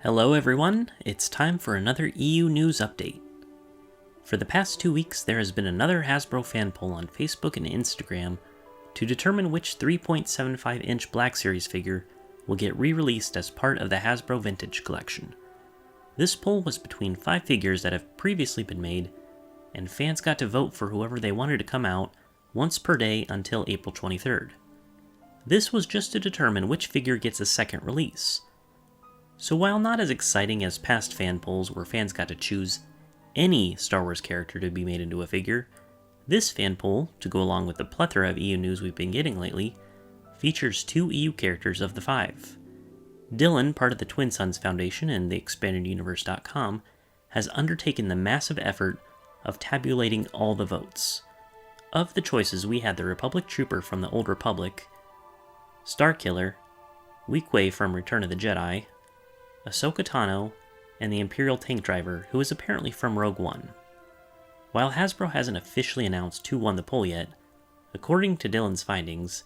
Hello everyone, it's time for another EU news update. For the past 2 weeks, there has been another Hasbro fan poll on Facebook and Instagram to determine which 3.75-inch Black Series figure will get re-released as part of the Hasbro Vintage Collection. This poll was between 5 figures that have previously been made, and fans got to vote for whoever they wanted to come out once per day until April 23rd. This was just to determine which figure gets a second release. So while not as exciting as past fan polls where fans got to choose any Star Wars character to be made into a figure, this fan poll, to go along with the plethora of EU news we've been getting lately, features 2 EU characters of the 5. Dylan, part of the Twin Suns Foundation and the ExpandedUniverse.com, has undertaken the massive effort of tabulating all the votes. Of the choices, we had the Republic Trooper from the Old Republic, Starkiller, Weequay from Return of the Jedi, Ahsoka Tano, and the Imperial Tank Driver, who is apparently from Rogue One. While Hasbro hasn't officially announced who won the poll yet, according to Dylan's findings,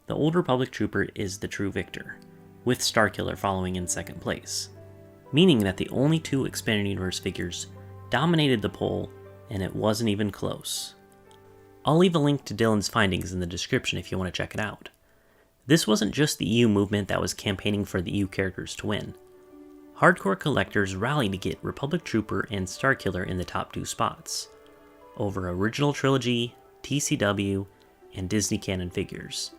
the Old Republic Trooper is the true victor, with Starkiller following in second place, meaning that the only 2 Expanded Universe figures dominated the poll, and it wasn't even close. I'll leave a link to Dylan's findings in the description if you want to check it out. This wasn't just the EU movement that was campaigning for the EU characters to win. Hardcore collectors rallied to get Republic Trooper and Starkiller in the top 2 spots, over original trilogy, TCW, and Disney canon figures.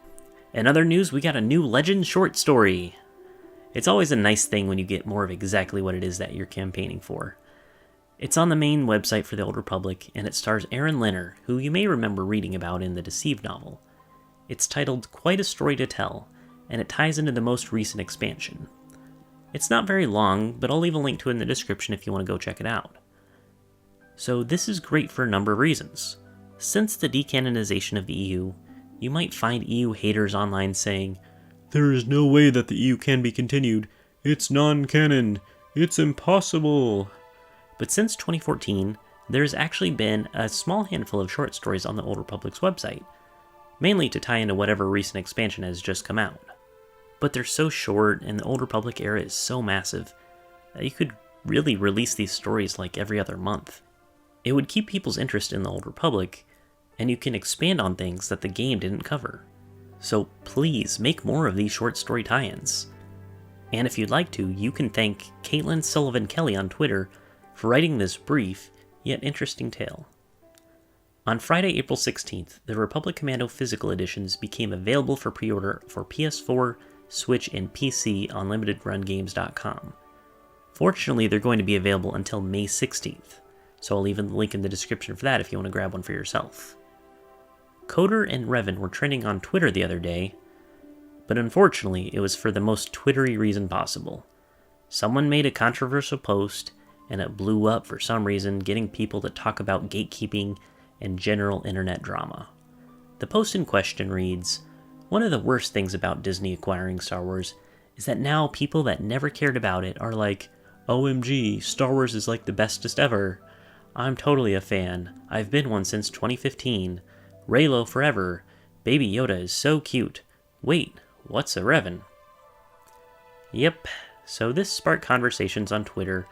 In other news, we got a new Legend short story. It's always a nice thing when you get more of exactly what it is that you're campaigning for. It's on the main website for the Old Republic, and it stars Aaron Lenner, who you may remember reading about in the Deceived novel. It's titled Quite a Story to Tell, and it ties into the most recent expansion. It's not very long, but I'll leave a link to it in the description if you want to go check it out. So this is great for a number of reasons. Since the decanonization of the EU, you might find EU haters online saying, "There is no way that the EU can be continued. It's non-canon. It's impossible." But since 2014, there's actually been a small handful of short stories on the Old Republic's website, mainly to tie into whatever recent expansion has just come out. But they're so short, and the Old Republic era is so massive, that you could really release these stories like every other month. It would keep people's interest in the Old Republic, and you can expand on things that the game didn't cover. So please, make more of these short story tie-ins. And if you'd like to, you can thank Caitlin Sullivan Kelly on Twitter for writing this brief, yet interesting tale. On Friday, April 16th, the Republic Commando physical editions became available for pre-order for PS4, Switch, and PC on limitedrungames.com. Fortunately, they're going to be available until May 16th, so I'll leave a link in the description for that if you want to grab one for yourself. KOTOR and Revan were trending on Twitter the other day, but unfortunately, it was for the most Twittery reason possible. Someone made a controversial post, and it blew up for some reason, getting people to talk about gatekeeping and general internet drama. The post in question reads, "One of the worst things about Disney acquiring Star Wars is that now people that never cared about it are like, OMG, Star Wars is like the bestest ever. I'm totally a fan. I've been one since 2015. Reylo forever. Baby Yoda is so cute. Wait, what's a Revan?" Yep, so this sparked conversations on Twitter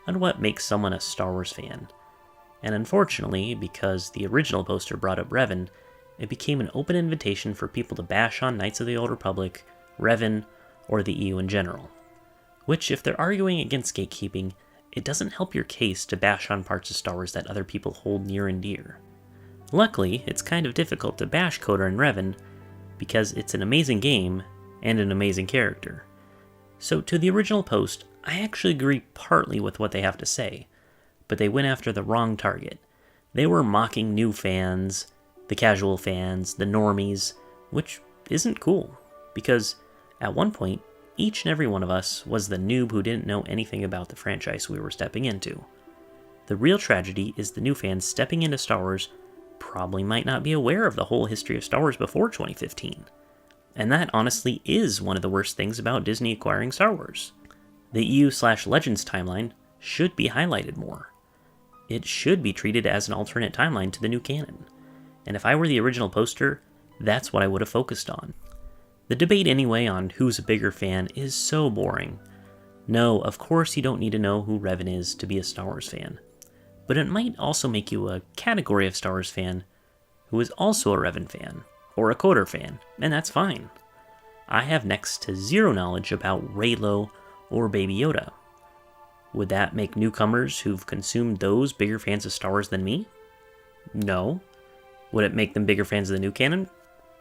on what makes someone a Star Wars fan. And unfortunately, because the original poster brought up Revan, it became an open invitation for people to bash on Knights of the Old Republic, Revan, or the EU in general. Which, if they're arguing against gatekeeping, it doesn't help your case to bash on parts of Star Wars that other people hold near and dear. Luckily, it's kind of difficult to bash KOTOR and Revan, because it's an amazing game and an amazing character. So to the original post, I actually agree partly with what they have to say, but they went after the wrong target. They were mocking new fans, the casual fans, the normies, which isn't cool, because at one point, each and every one of us was the noob who didn't know anything about the franchise we were stepping into. The real tragedy is the new fans stepping into Star Wars probably might not be aware of the whole history of Star Wars before 2015. And that honestly is one of the worst things about Disney acquiring Star Wars. The EU/Legends timeline should be highlighted more. It should be treated as an alternate timeline to the new canon. And if I were the original poster, that's what I would have focused on. The debate anyway on who's a bigger fan is so boring. No, of course you don't need to know who Revan is to be a Star Wars fan, but it might also make you a category of Star Wars fan who is also a Revan fan, or a KOTOR fan, and that's fine. I have next to zero knowledge about Reylo or Baby Yoda. Would that make newcomers who've consumed those bigger fans of Star Wars than me? No. Would it make them bigger fans of the new canon?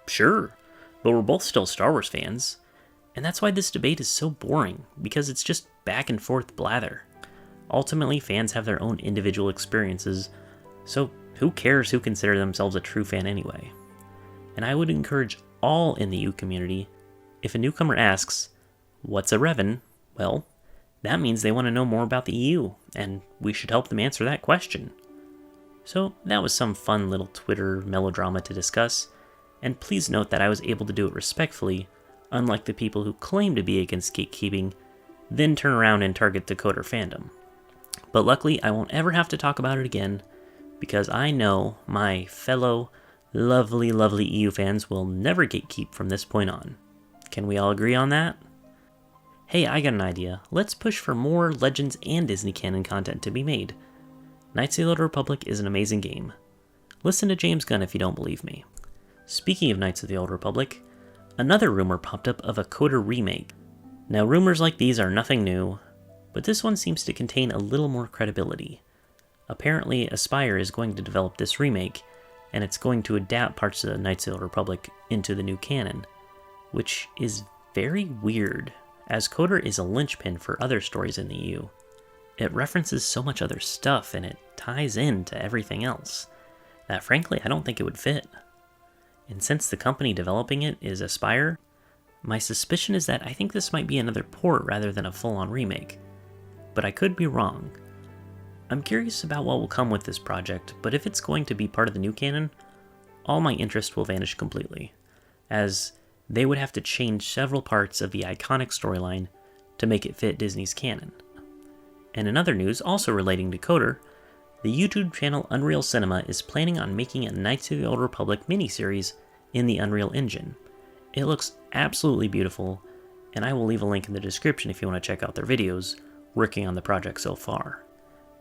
Sure, but we're both still Star Wars fans. And that's why this debate is so boring, because it's just back and forth blather. Ultimately, fans have their own individual experiences, so who cares who considers themselves a true fan anyway? And I would encourage all in the EU community, if a newcomer asks, what's a Revan? Well, that means they want to know more about the EU, and we should help them answer that question. So that was some fun little Twitter melodrama to discuss, and please note that I was able to do it respectfully, unlike the people who claim to be against gatekeeping, then turn around and target the KOTOR fandom. But luckily, I won't ever have to talk about it again, because I know my fellow lovely EU fans will never gatekeep from this point on. Can we all agree on that? Hey, I got an idea. Let's push for more Legends and Disney canon content to be made. Knights of the Old Republic is an amazing game. Listen to James Gunn if you don't believe me. Speaking of Knights of the Old Republic, another rumor popped up of a KOTOR remake. Now, rumors like these are nothing new, but this one seems to contain a little more credibility. Apparently, Aspyr is going to develop this remake, and it's going to adapt parts of the Knights of the Old Republic into the new canon, which is very weird, as KOTOR is a linchpin for other stories in the EU. It references so much other stuff, and it ties into everything else, that frankly I don't think it would fit. And since the company developing it is Aspyr, my suspicion is that I think this might be another port rather than a full-on remake. But I could be wrong. I'm curious about what will come with this project, but if it's going to be part of the new canon, all my interest will vanish completely, as they would have to change several parts of the iconic storyline to make it fit Disney's canon. And in other news, also relating to KOTOR, the YouTube channel Unreal Cinema is planning on making a Knights of the Old Republic miniseries in the Unreal Engine. It looks absolutely beautiful, and I will leave a link in the description if you want to check out their videos working on the project so far.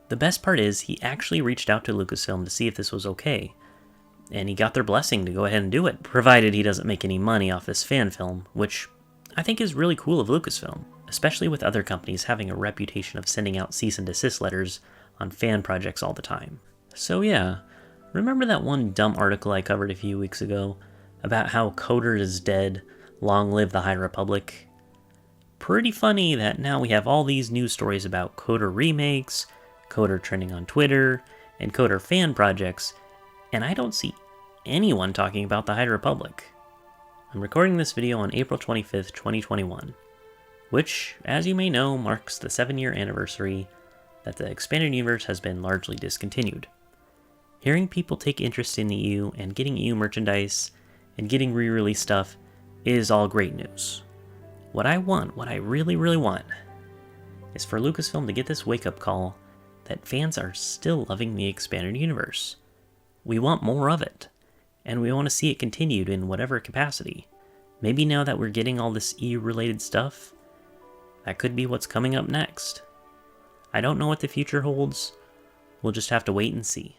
The best part is, he actually reached out to Lucasfilm to see if this was okay, and he got their blessing to go ahead and do it, provided he doesn't make any money off this fan film, which I think is really cool of Lucasfilm, especially with other companies having a reputation of sending out cease and desist letters on fan projects all the time. So yeah, remember that one dumb article I covered a few weeks ago about how KOTOR is dead, long live the High Republic? Pretty funny that now we have all these news stories about KOTOR remakes, KOTOR trending on Twitter, and KOTOR fan projects, and I don't see anyone talking about the High Republic. I'm recording this video on April 25th, 2021, which, as you may know, marks the 7-year anniversary that the expanded universe has been largely discontinued. Hearing people take interest in the EU and getting EU merchandise and getting re-release stuff is all great news. What I really want, is for Lucasfilm to get this wake-up call that fans are still loving the expanded universe. We want more of it, and we want to see it continued in whatever capacity. Maybe now that we're getting all this EU-related stuff, that could be what's coming up next. I don't know what the future holds. We'll just have to wait and see.